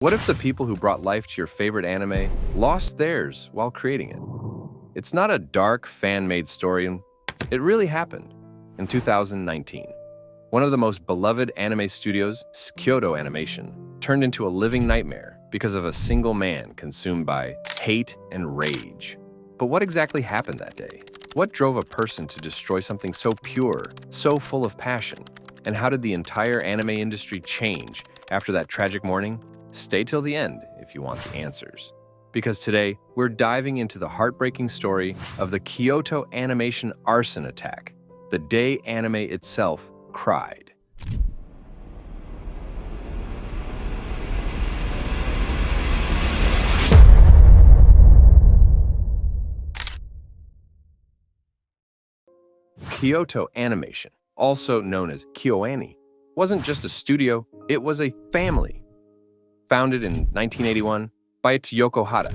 What if the people who brought life to your favorite anime lost theirs while creating it? It's not a dark, fan-made story, and it really happened in 2019. One of the most beloved anime studios, Kyoto Animation, turned into a living nightmare because of a single man consumed by hate and rage. But what exactly happened that day? What drove a person to destroy something so pure, so full of passion? And how did the entire anime industry change after that tragic morning? Stay till the end if you want the answers. Because today, we're diving into the heartbreaking story of the Kyoto Animation arson attack, the day anime itself cried. Kyoto Animation, also known as KyoAni, wasn't just a studio, it was a family. Founded in 1981 by Toyoko Hara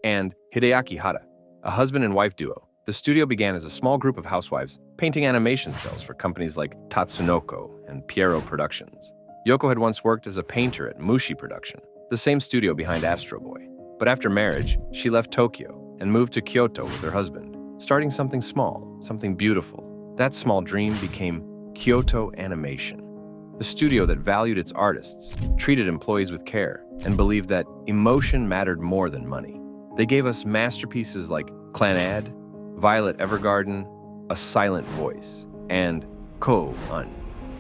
and Hideaki Hara, a husband and wife duo, the studio began as a small group of housewives painting animation cells for companies like Tatsunoko and Pierrot Productions. Yoko had once worked as a painter at Mushi Production, the same studio behind Astro Boy. But after marriage, she left Tokyo and moved to Kyoto with her husband, starting something small, something beautiful. That small dream became Kyoto Animation, the studio that valued its artists, treated employees with care, and believed that emotion mattered more than money. They gave us masterpieces like Clannad, Violet Evergarden, A Silent Voice, and Ko-Un,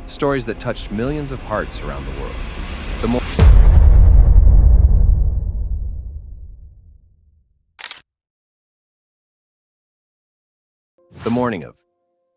stories that touched millions of hearts around the world. The morning of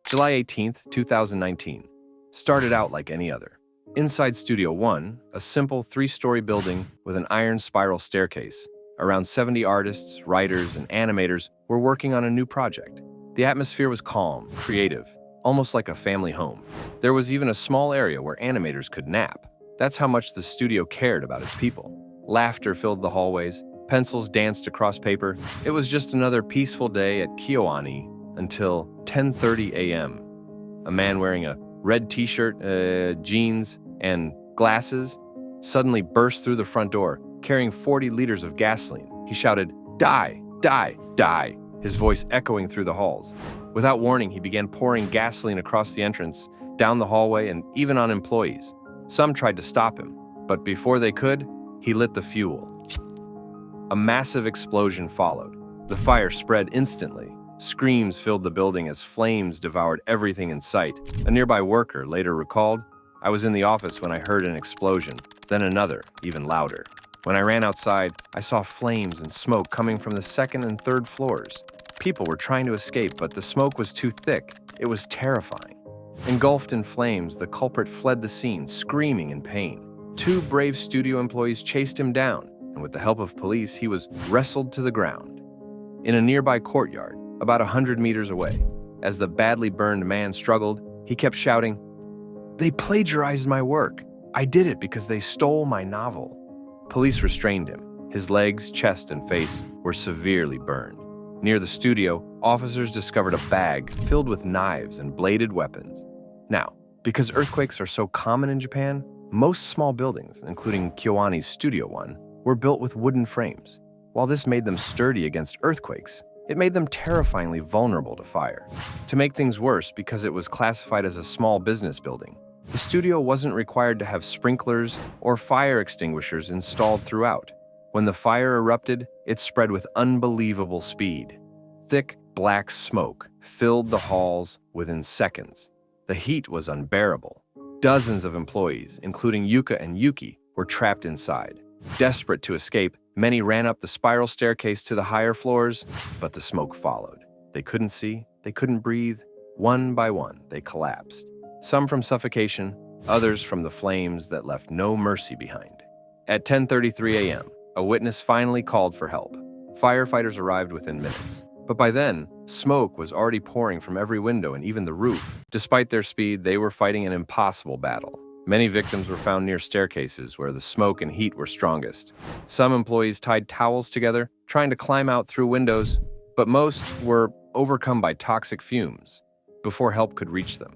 July 18th, 2019, started out like any other. Inside Studio One, a simple 3-story building with an iron spiral staircase, around 70 artists, writers, and animators were working on a new project. The atmosphere was calm, creative, almost like a family home. There was even a small area where animators could nap. That's how much the studio cared about its people. Laughter filled the hallways, pencils danced across paper. It was just another peaceful day at KyoAni until 10:30 a.m. A man wearing a red t-shirt, jeans, and glasses suddenly burst through the front door, carrying 40 liters of gasoline. He shouted, "Die! Die! Die!" his voice echoing through the halls. Without warning, he began pouring gasoline across the entrance, down the hallway, and even on employees. Some tried to stop him, but before they could, he lit the fuel. A massive explosion followed. The fire spread instantly. Screams filled the building as flames devoured everything in sight. A nearby worker later recalled, "I was in the office when I heard an explosion, then another, even louder. When I ran outside, I saw flames and smoke coming from the second and third floors. People were trying to escape, but the smoke was too thick. It was terrifying." Engulfed in flames, the culprit fled the scene, screaming in pain. 2 brave studio employees chased him down, and with the help of police, he was wrestled to the ground. In a nearby courtyard, about 100 meters away, as the badly burned man struggled, he kept shouting, "They plagiarized my work. I did it because they stole my novel." Police restrained him. His legs, chest, and face were severely burned. Near the studio, officers discovered a bag filled with knives and bladed weapons. Now, because earthquakes are so common in Japan, most small buildings, including KyoAni's Studio One, were built with wooden frames. While this made them sturdy against earthquakes, it made them terrifyingly vulnerable to fire. To make things worse, because it was classified as a small business building, the studio wasn't required to have sprinklers or fire extinguishers installed throughout. When the fire erupted, it spread with unbelievable speed. Thick, black smoke filled the halls within seconds. The heat was unbearable. Dozens of employees, including Yuka and Yuki, were trapped inside. Desperate to escape, many ran up the spiral staircase to the higher floors, but the smoke followed. They couldn't see, they couldn't breathe. One by one, they collapsed. Some from suffocation, others from the flames that left no mercy behind. At 10:33 a.m., a witness finally called for help. Firefighters arrived within minutes. But by then, smoke was already pouring from every window and even the roof. Despite their speed, they were fighting an impossible battle. Many victims were found near staircases where the smoke and heat were strongest. Some employees tied towels together, trying to climb out through windows, but most were overcome by toxic fumes before help could reach them.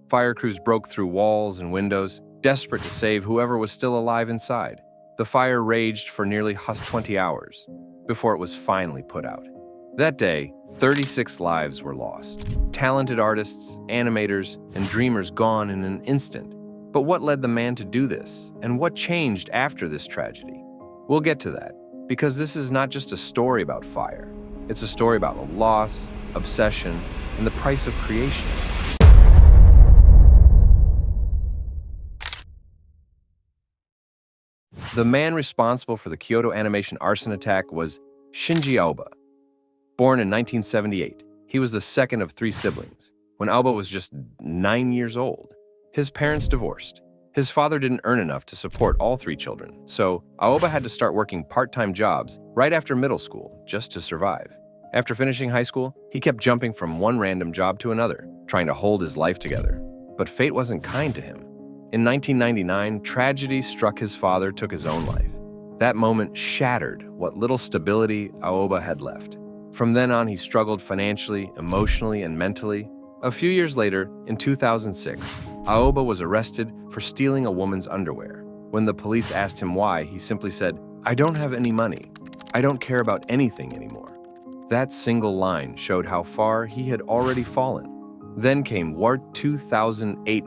Fire crews broke through walls and windows, desperate to save whoever was still alive inside. The fire raged for nearly 20 hours before it was finally put out. That day, 36 lives were lost. Talented artists, animators, and dreamers gone in an instant. But what led the man to do this, and what changed after this tragedy? We'll get to that, because this is not just a story about fire. It's a story about loss, obsession, and the price of creation. The man responsible for the Kyoto Animation arson attack was Shinji Aoba. Born in 1978, he was the second of 3 siblings, when Aoba was just 9 years old. His parents divorced. His father didn't earn enough to support all 3 children, so Aoba had to start working part-time jobs right after middle school just to survive. After finishing high school, he kept jumping from one random job to another, trying to hold his life together. But fate wasn't kind to him. In 1999, tragedy struck. His father took his own life. That moment shattered what little stability Aoba had left. From then on, he struggled financially, emotionally, and mentally. A few years later, in 2006, Aoba was arrested for stealing a woman's underwear. When the police asked him why, he simply said, "I don't have any money. I don't care about anything anymore." That single line showed how far he had already fallen. Then came War 2008,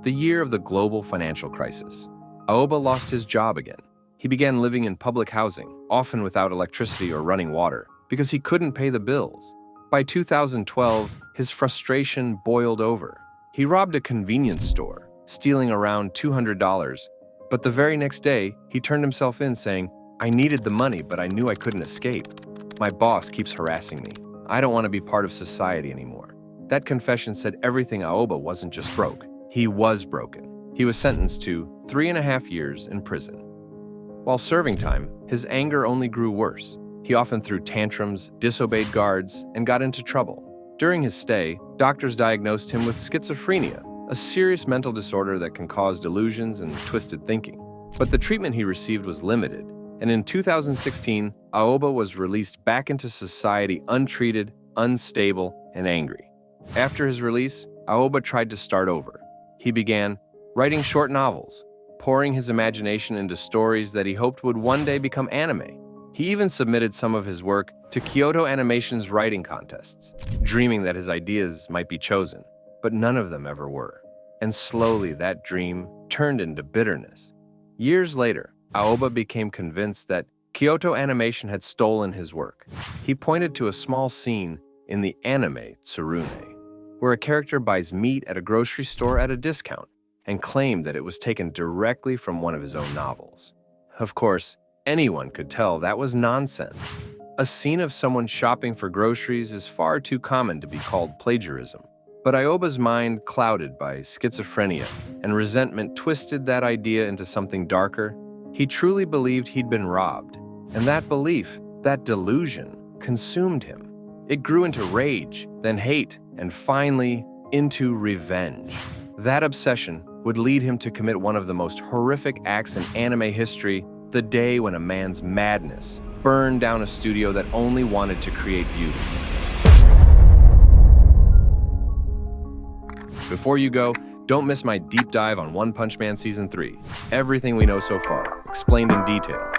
the year of the global financial crisis. Aoba lost his job again. He began living in public housing, often without electricity or running water, because he couldn't pay the bills. By 2012, his frustration boiled over. He robbed a convenience store, stealing around $200, but the very next day, he turned himself in saying, "I needed the money, but I knew I couldn't escape. My boss keeps harassing me. I don't want to be part of society anymore." That confession said everything. Aoba wasn't just broke. He was broken. He was sentenced to 3.5 years in prison. While serving time, his anger only grew worse. He often threw tantrums, disobeyed guards, and got into trouble. During his stay, doctors diagnosed him with schizophrenia, a serious mental disorder that can cause delusions and twisted thinking. But the treatment he received was limited, and in 2016, Aoba was released back into society untreated, unstable, and angry. After his release, Aoba tried to start over. He began writing short novels, pouring his imagination into stories that he hoped would one day become anime. He even submitted some of his work to Kyoto Animation's writing contests, dreaming that his ideas might be chosen, but none of them ever were. And slowly that dream turned into bitterness. Years later, Aoba became convinced that Kyoto Animation had stolen his work. He pointed to a small scene in the anime Tsurune, where a character buys meat at a grocery store at a discount, and claimed that it was taken directly from one of his own novels. Of course, anyone could tell that was nonsense. A scene of someone shopping for groceries is far too common to be called plagiarism. But Aoba's mind, clouded by schizophrenia and resentment, twisted that idea into something darker. He truly believed he'd been robbed, and that belief, that delusion, consumed him. It grew into rage, then hate, and finally into revenge. That obsession would lead him to commit one of the most horrific acts in anime history, the day when a man's madness burned down a studio that only wanted to create beauty. Before you go, don't miss my deep dive on One Punch Man Season 3. Everything we know so far, explained in detail.